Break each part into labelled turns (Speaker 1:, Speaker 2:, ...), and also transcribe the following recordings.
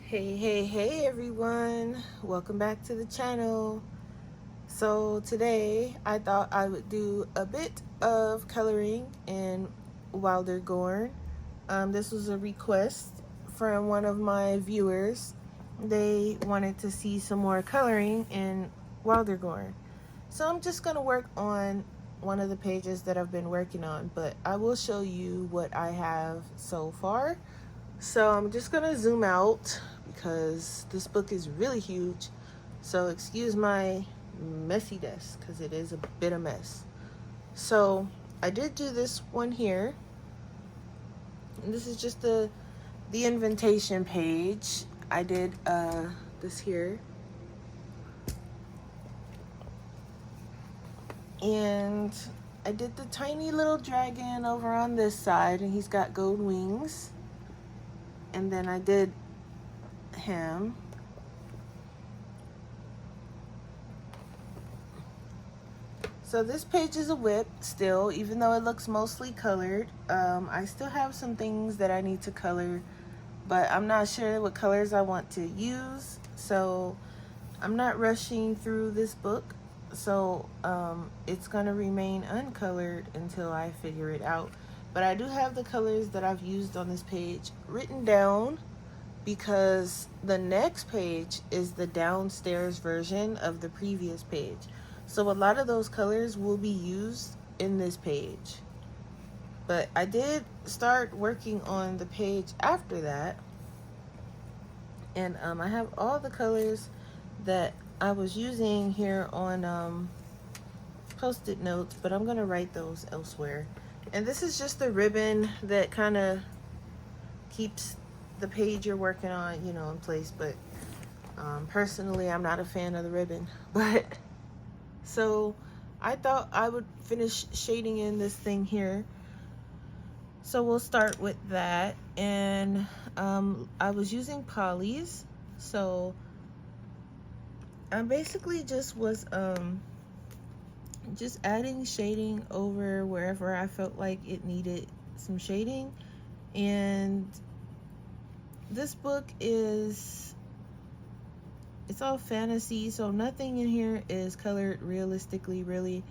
Speaker 1: Hey everyone, welcome back to the channel. So today I thought I would do a bit of coloring in Wildergorn. This was a request from one of my viewers. They wanted to see some more coloring in Wildergorn. So I'm just going to work on one of the pages that I've been working on, but I will show you what I have so far. So I'm just going to zoom out because this book is really huge. So excuse my messy desk because it is a bit of mess. So I did do this one here. And this is just the invitation page. I did this here. And I did the tiny little dragon over on this side, and he's got gold wings. And then I did him. So this page is a whip still, even though it looks mostly colored. I still have some things that I need to color, but I'm not sure what colors I want to use. So I'm not rushing through this book. So it's going to remain uncolored until I figure it out. But I do have the colors that I've used on this page written down because the next page is the downstairs version of the previous page. So a lot of those colors will be used in this page. But I did start working on the page after that. And I have all the colors that I was using here on post-it notes, but I'm going to write those elsewhere. And this is just the ribbon that kind of keeps the page you're working on, in place. But personally, I'm not a fan of the ribbon. But so I thought I would finish shading in this thing here. So we'll start with that. And I was using polys. So I basically just was just adding shading over wherever I felt like it needed some shading. And this book it's all fantasy, so nothing in here is colored realistically, really.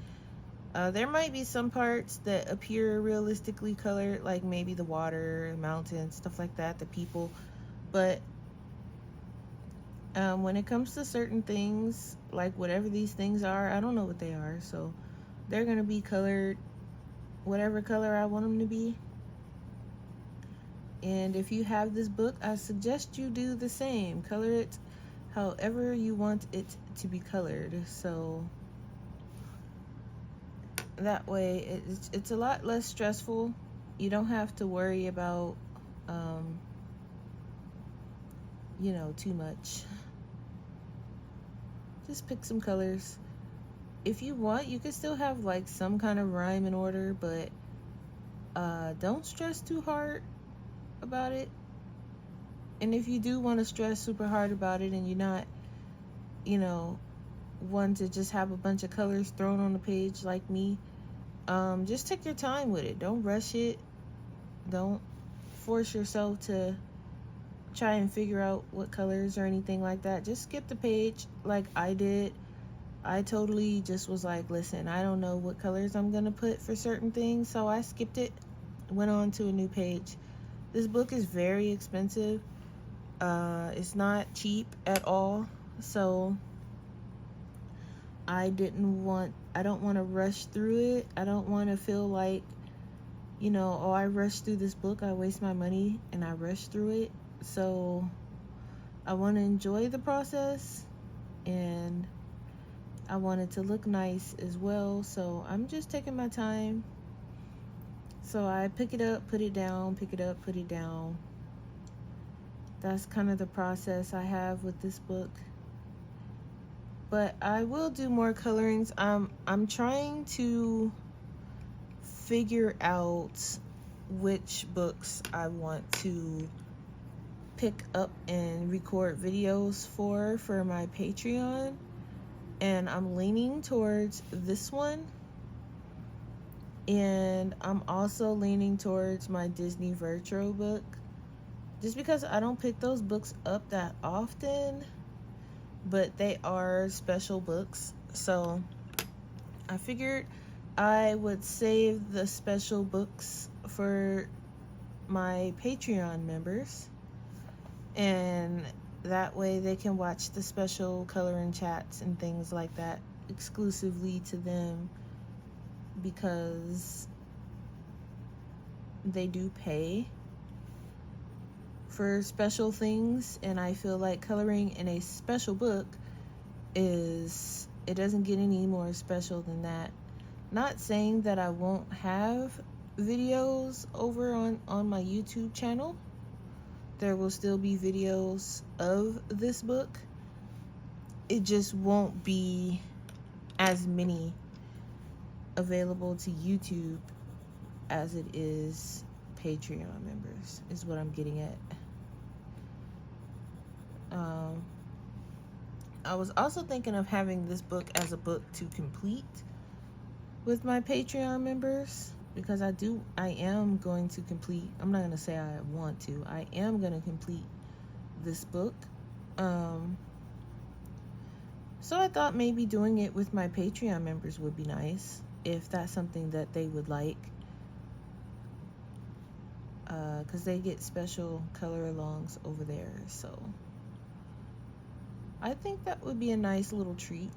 Speaker 1: There might be some parts that appear realistically colored, like maybe the water, mountains, stuff like that, the people. But when it comes to certain things, like whatever these things are, I don't know what they are. So they're going to be colored whatever color I want them to be. And if you have this book, I suggest you do the same. Color it however you want it to be colored. So that way it's a lot less stressful. You don't have to worry about too much. Just pick some colors. If you want, you could still have like some kind of rhyme and order, but don't stress too hard about it. And if you do want to stress super hard about it and you're not one to just have a bunch of colors thrown on the page like me, just take your time with it. Don't rush it. Don't force yourself to try and figure out what colors or anything like that. Just skip the page like I did. I totally just was like, listen, I don't know what colors I'm gonna put for certain things, so I skipped it, went on to a new page. This book is very expensive. It's not cheap at all, so I don't want to rush through it. I don't want to feel like, oh, I rushed through this book, I waste my money and I rushed through it. So I want to enjoy the process, and I want it to look nice as well. So I'm just taking my time. So I pick it up, put it down, pick it up, put it down. That's kind of the process I have with this book. But I will do more colorings. I'm trying to figure out which books I want to pick up and record videos for my Patreon. And I'm leaning towards this one. And I'm also leaning towards my Disney Virtual book, just because I don't pick those books up that often, but they are special books. So I figured I would save the special books for my Patreon members, and that way they can watch the special coloring chats and things like that exclusively to them, because they do pay for special things, and I feel like coloring in a special book it doesn't get any more special than that. Not saying that I won't have videos over on my YouTube channel. There will still be videos of this book. It just won't be as many available to YouTube as it is Patreon members, is what I'm getting at. I was also thinking of having this book as a book to complete with my Patreon members, because I am going to complete, I'm not going to say I want to, I am going to complete this book. So I thought maybe doing it with my Patreon members would be nice, if that's something that they would like, because they get special color alongs over there. So I think that would be a nice little treat.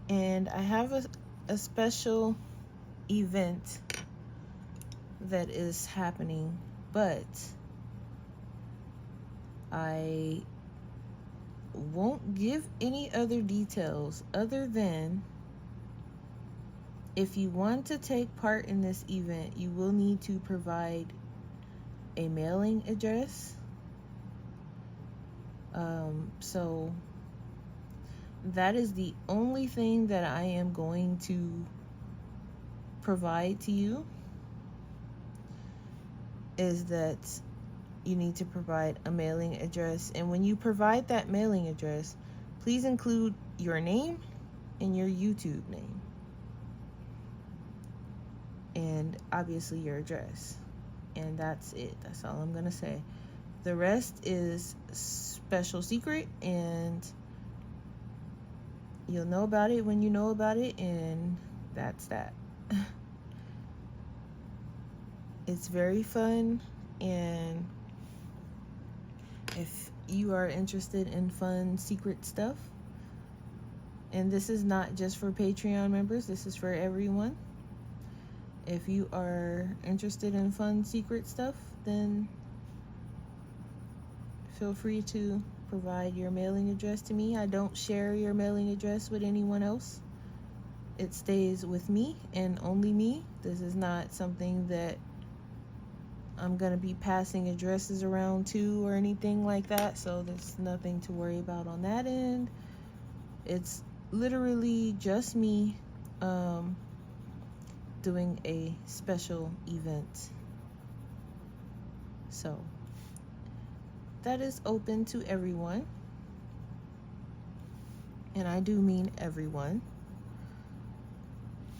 Speaker 1: And I have a special event that is happening, but I won't give any other details other than, if you want to take part in this event, you will need to provide a mailing address. So that is the only thing that I am going to provide to you, is that you need to provide a mailing address. And when you provide that mailing address, please include your name and your YouTube name, and obviously your address. And that's it. That's all I'm gonna say. The rest is special secret, and you'll know about it when you know about it, and that's that. It's very fun, and if you are interested in fun secret stuff, and this is not just for Patreon members, this is for everyone. If you are interested in fun secret stuff, then feel free to provide your mailing address to me. I don't share your mailing address with anyone else. It stays with me and only me. This is not something that I'm going to be passing addresses around to or anything like that, so there's nothing to worry about on that end. It's literally just me doing a special event. So that is open to everyone, and I do mean everyone.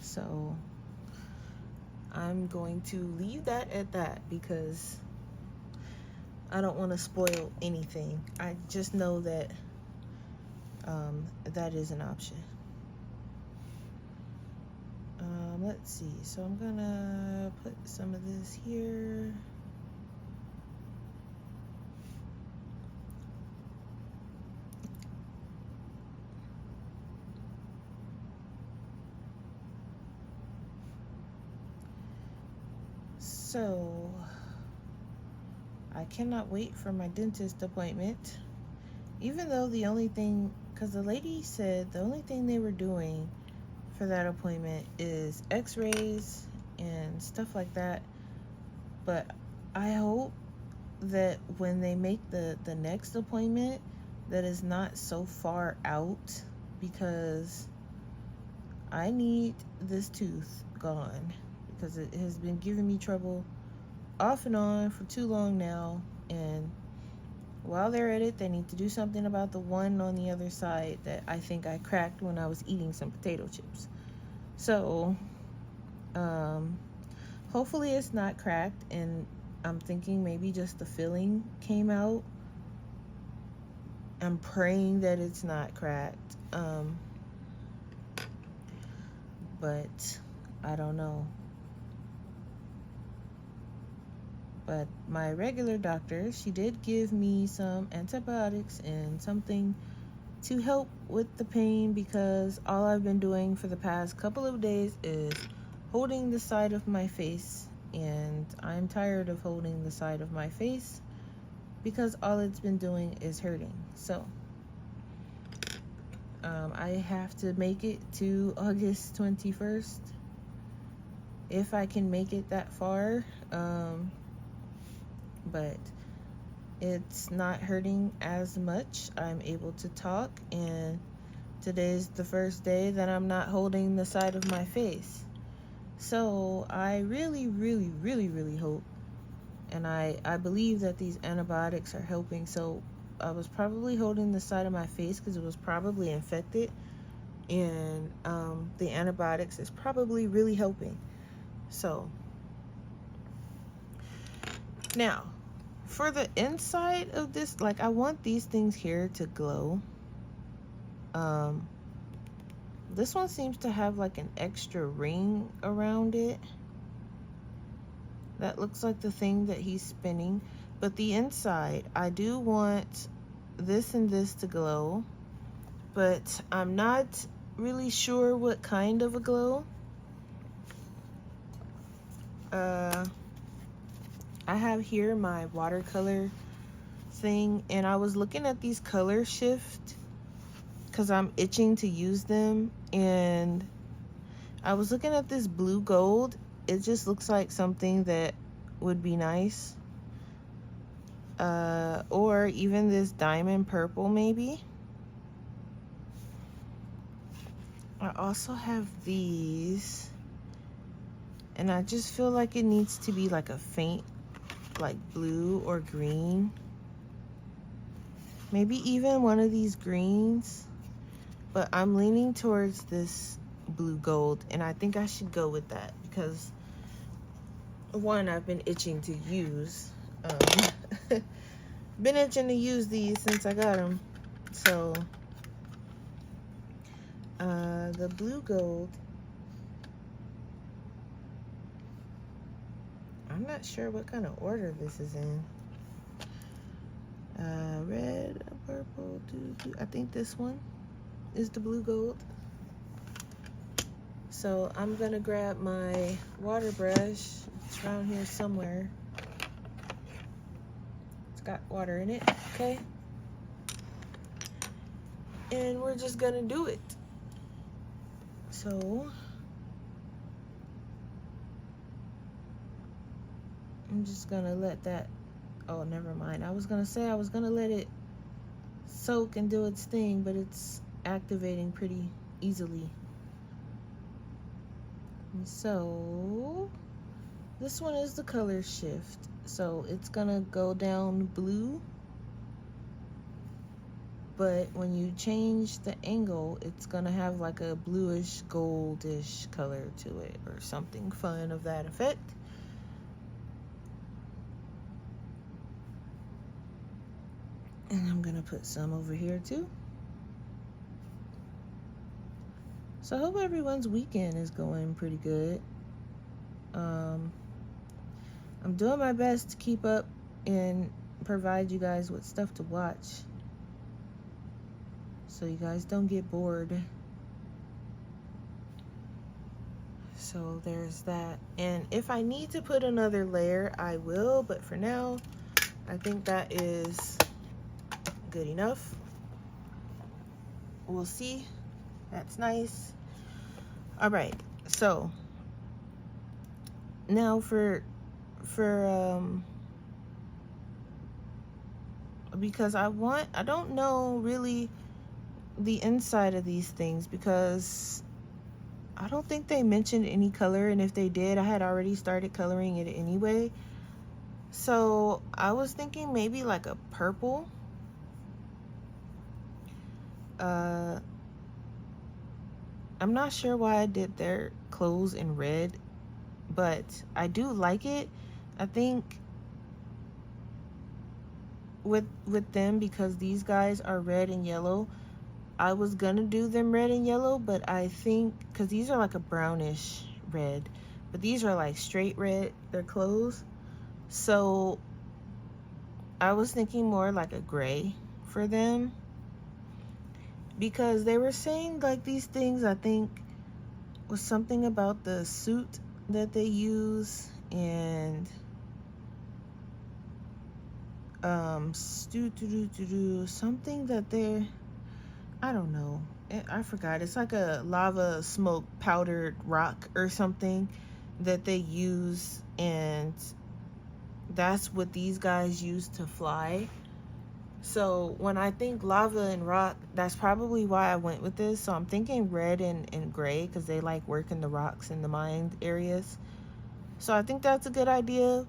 Speaker 1: So I'm going to leave that at that, because I don't want to spoil anything. I just know that that is an option. Let's see. So I'm gonna put some of this here. So I cannot wait for my dentist appointment, even though the only thing, because the lady said the only thing they were doing for that appointment is x-rays and stuff like that. But I hope that when they make the next appointment, that is not so far out, because I need this tooth gone, because it has been giving me trouble off and on for too long now, and while they're at it, they need to do something about the one on the other side that I think I cracked when I was eating some potato chips. So, hopefully it's not cracked, and I'm thinking maybe just the filling came out. I'm praying that it's not cracked, but I don't know. But my regular doctor, she did give me some antibiotics and something to help with the pain, because all I've been doing for the past couple of days is holding the side of my face, and I'm tired of holding the side of my face because all it's been doing is hurting. So I have to make it to August 21st if I can make it that far, but it's not hurting as much. I'm able to talk, and today's the first day that I'm not holding the side of my face. So I really, really, really, really hope, and I believe that these antibiotics are helping. So I was probably holding the side of my face because it was probably infected, and the antibiotics is probably really helping. So now, for the inside of this, like, I want these things here to glow. This one seems to have like an extra ring around it. That looks like the thing that he's spinning. But the inside, I do want this and this to glow, but I'm not really sure what kind of a glow. I have here my watercolor thing, and I was looking at these color shift because I'm itching to use them, and I was looking at this blue gold. It just looks like something that would be nice, or even this diamond purple maybe. I also have these, and I just feel like it needs to be like a faint, like blue or green, maybe even one of these greens, but I'm leaning towards this blue gold, and I think I should go with that because one, I've been itching to use, been itching to use these since I got them. So the blue gold, I'm not sure what kind of order this is in. Red, purple, I think this one is the blue gold. So I'm gonna grab my water brush. It's around here somewhere. It's got water in it, okay? And we're just gonna do it. So I'm just gonna let that, oh, never mind. I was gonna say I was gonna let it soak and do its thing, but it's activating pretty easily. And so this one is the color shift. So it's gonna go down blue, but when you change the angle, it's gonna have like a bluish goldish color to it, or something fun of that effect. And I'm gonna put some over here too. So I hope everyone's weekend is going pretty good. I'm doing my best to keep up and provide you guys with stuff to watch, so you guys don't get bored. So there's that. And if I need to put another layer, I will, but for now, I think that is good enough. We'll see. That's nice. All right, so now for because I don't know really the inside of these things, because I don't think they mentioned any color, and if they did, I had already started coloring it anyway. So I was thinking maybe like a purple. I'm not sure why I did their clothes in red, but I do like it. I think with them, because these guys are red and yellow, I was gonna do them red and yellow, but I think because these are like a brownish red, but these are like straight red, their clothes. So I was thinking more like a gray for them, because they were saying like these things, I think was something about the suit that they use, and something that they're, I don't know, I forgot. It's like a lava smoke powdered rock or something that they use, and that's what these guys use to fly. So when I think lava and rock, that's probably why I went with this. So I'm thinking red and gray, because they like work in the rocks in the mine areas. So I think that's a good idea.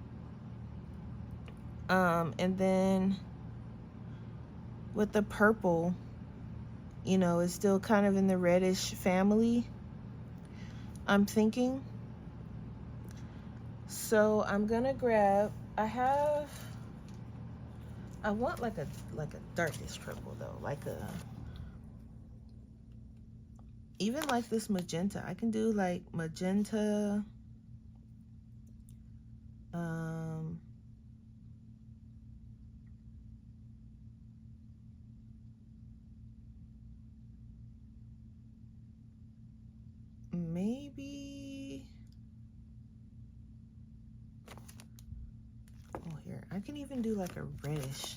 Speaker 1: And then with the purple, you know, it's still kind of in the reddish family, I'm thinking. So I'm gonna grab, I want like a darkish purple though, like a, even like this magenta. I can do like magenta, maybe, oh here, I can even do like a reddish,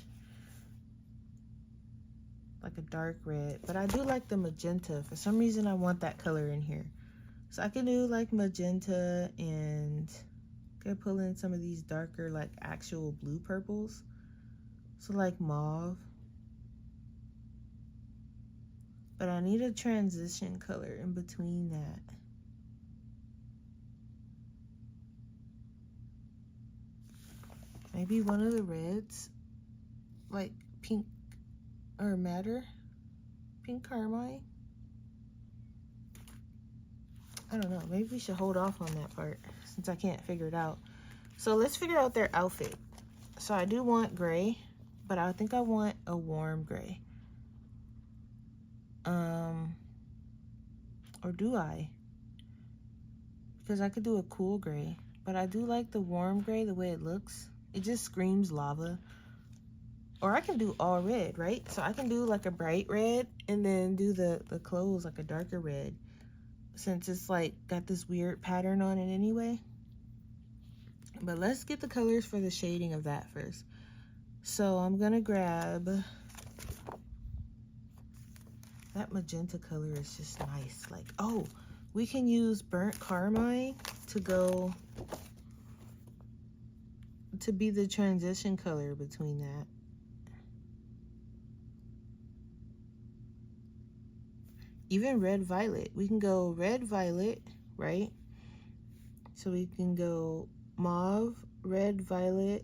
Speaker 1: like a dark red, but I do like the magenta. For some reason I want that color in here. So I can do like magenta, and could pull in some of these darker like actual blue purples. So like mauve. But I need a transition color in between that. Maybe one of the reds, like pink or madder, pink carmine. I don't know, maybe we should hold off on that part since I can't figure it out. So let's figure out their outfit. So I do want gray, but I think I want a warm gray. Or do I? Because I could do a cool gray, but I do like the warm gray, the way it looks. It just screams lava. Or I can do all red, right? So I can do like a bright red and then do the clothes like a darker red, since it's like got this weird pattern on it anyway. But let's get the colors for the shading of that first. So I'm gonna grab, that magenta color is just nice. Like, oh, we can use burnt carmine to go, to be the transition color between that. Even red violet, we can go red violet, right? So we can go mauve, red violet,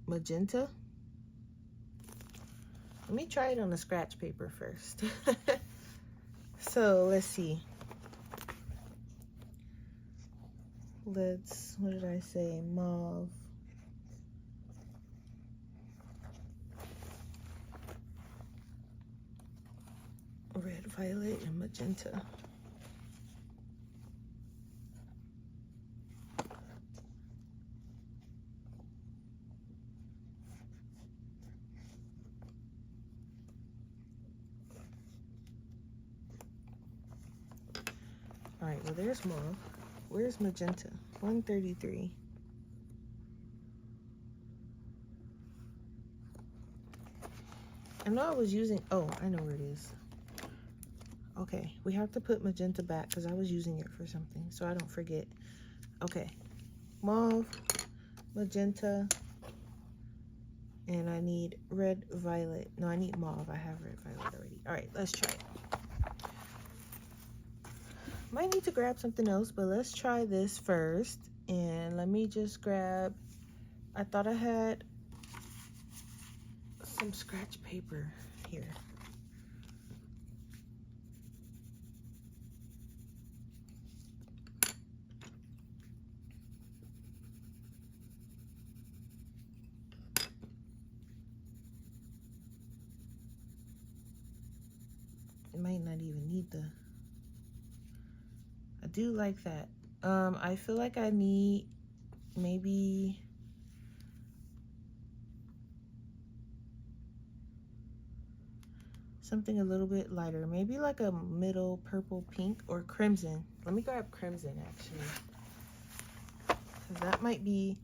Speaker 1: magenta. Let me try it on the scratch paper first. So let's see. Let's, what did I say? Mauve. Red, violet, and magenta. All right, well, there's mauve. Where's magenta? 133. I know I was using, oh, I know where it is. Okay, we have to put magenta back because I was using it for something, so I don't forget. Okay, mauve, magenta, and I need red violet. No, I need mauve. I have red violet already. All right, let's try it. Might need to grab something else, but let's try this first. And let me just grab, I thought I had some scratch paper here. It might not even need the, I do like that. I feel like I need maybe something a little bit lighter, maybe like a middle purple pink or crimson. Let me grab crimson actually, because that might be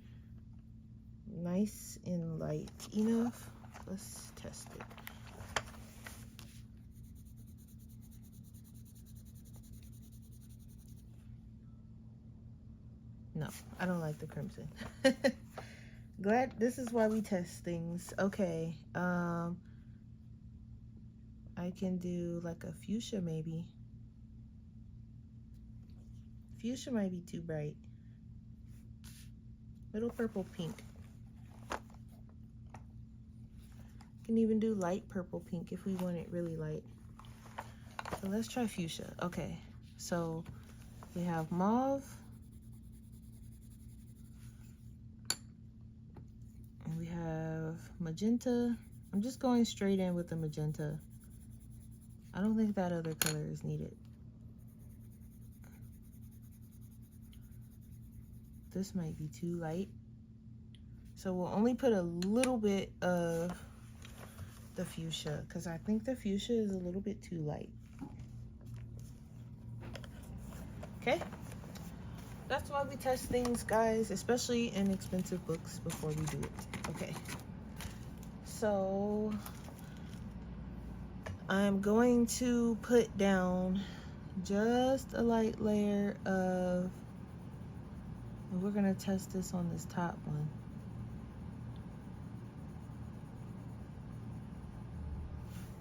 Speaker 1: nice and light enough. Let's test it. No, I don't like the crimson. Glad this is why we test things. Okay, I can do like a fuchsia maybe. Fuchsia might be too bright. Middle purple pink. Can even do light purple pink if we want it really light. So let's try fuchsia. Okay, so we have mauve. And we have magenta. I'm just going straight in with the magenta. I don't think that other color is needed. This might be too light. So we'll only put a little bit of the fuchsia because I think the fuchsia is a little bit too light. Okay, that's why we test things, guys, especially in expensive books before we do it. Okay, so I'm going to put down just a light layer of, and we're gonna test this on this top one.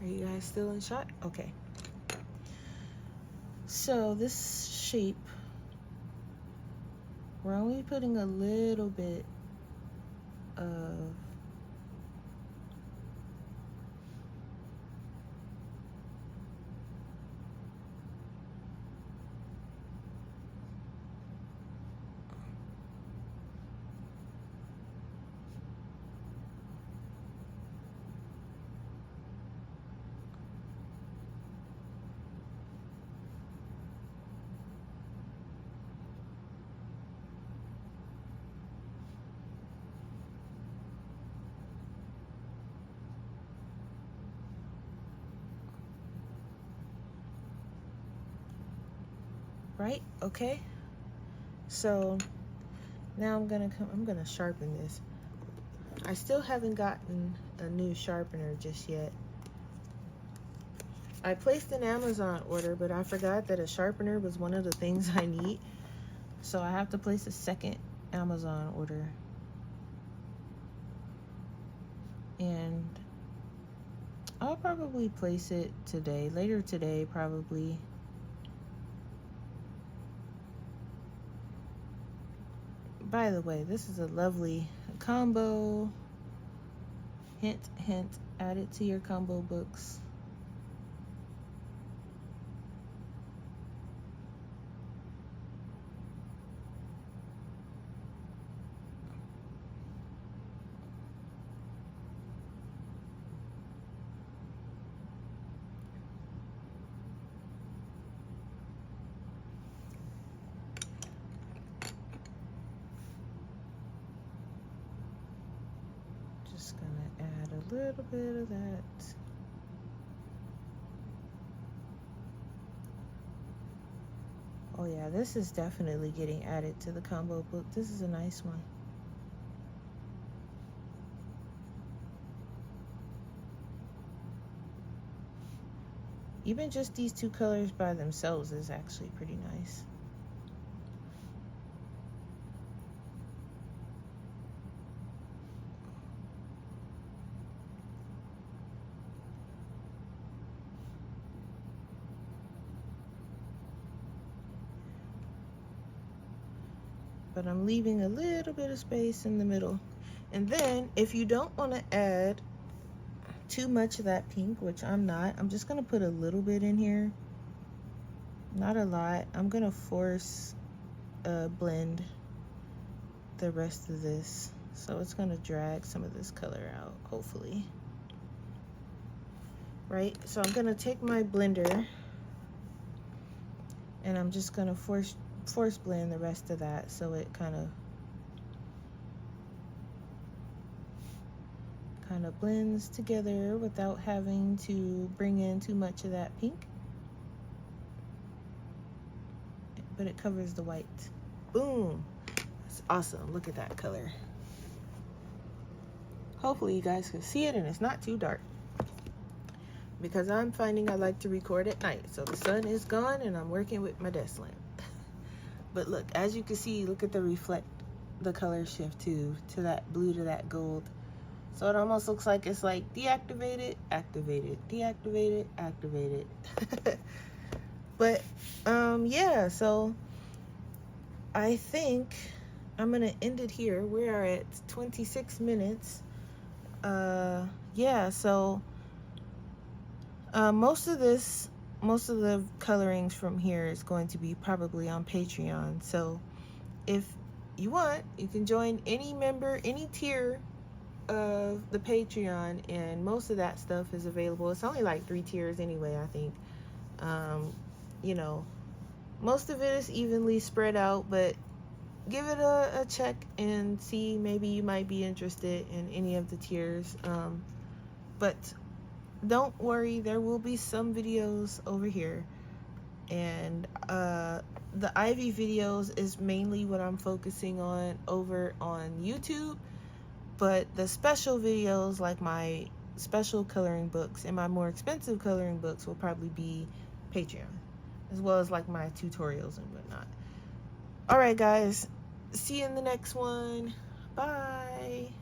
Speaker 1: Are you guys still in shot? Okay. So this shape, we're only putting a little bit of right? Okay. So now I'm gonna sharpen this. I still haven't gotten a new sharpener just yet. I placed an Amazon order, but I forgot that a sharpener was one of the things I need. So I have to place a second Amazon order. And I'll probably place it today, later today probably. By the way, this is a lovely combo. Hint, hint, add it to your combo books. Just gonna add a little bit of that. Oh yeah, this is definitely getting added to the combo book. This is a nice one. Even just these two colors by themselves is actually pretty nice. but I'm leaving a little bit of space in the middle. And then if you don't want to add too much of that pink, which I'm not, I'm just gonna put a little bit in here, not a lot. I'm gonna force blend the rest of this, so it's gonna drag some of this color out, hopefully. Right, so I'm gonna take my blender and I'm just gonna force blend the rest of that, so it kind of blends together without having to bring in too much of that pink, but it covers the white. Boom, that's awesome. Look at that color. Hopefully you guys can see it and it's not too dark, because I'm finding I like to record at night, so the sun is gone and I'm working with my desk lamp. But look, as you can see, look at the color shift to that blue to that gold. So it almost looks like it's like deactivated, activated, deactivated, activated. But yeah, so I think I'm gonna end it here. We are at 26 minutes. Yeah, so most of the colorings from here is going to be probably on Patreon. So if you want, you can join any member, any tier of the Patreon, and most of that stuff is available. It's only like 3 tiers anyway, I think. You know, most of it is evenly spread out, but give it a check and see, maybe you might be interested in any of the tiers. But don't worry, there will be some videos over here, and the Ivy videos is mainly what I'm focusing on over on YouTube. But the special videos, like my special coloring books and my more expensive coloring books, will probably be Patreon, as well as like my tutorials and whatnot. All right, guys, see you in the next one. Bye.